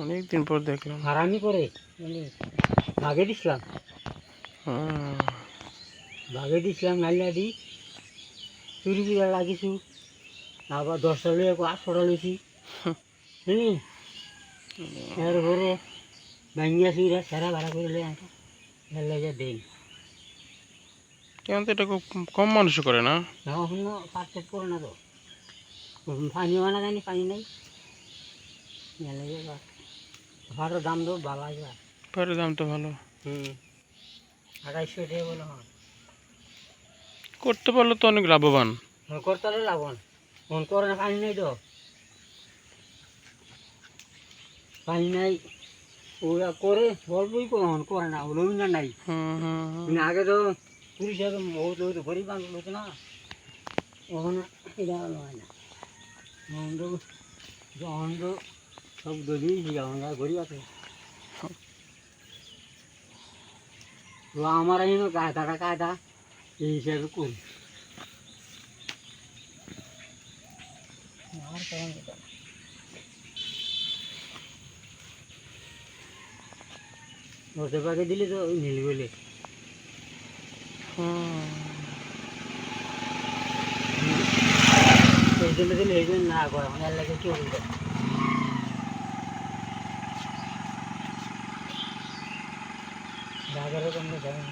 অনেকদিন পর দেখলাম। হারামি করে মানে ভাগে দিছিলাম নাইলা দি চুরি বিড়া লাগিছু আবার 10টা লইয়া 8টা লইছি বুঝলি এরপরে ভাঙ্গিয়া চুরা সেরা ভাড়া করে লই আসা লেগে দেই কেন তো এটা খুব কম মানুষ করে না। এখন পারফেক্ট করে না তো পানি বানা জানি পানি নাই লেগে ভাড়ার দাম তো ভালো আসবে পারের দাম তো ভালো। 2800 টাকা বলে হয় করতে পারলে তো অনেক লাভবান। করতে হলে লাভবান ফোন করে না পানি নাই তো পানি নাই ওরা করে অল্পই করে না রবীন্দ্র নাই আগে তো পুলিশ বহুত লোক গরিব মানুষ লোক না ওখানে এটা হয় না যখন তো সব দলিয়েছি আমরা গরিব আছে তো আমার এই কায়দা এই হিসাবে করি আর কেমন ওতে পাকে দিলে তো নীল বলে এই জন্য দিলে এই জন্য না করে আমার লাগে কেউ বলতে বাজারে তোমরা জানো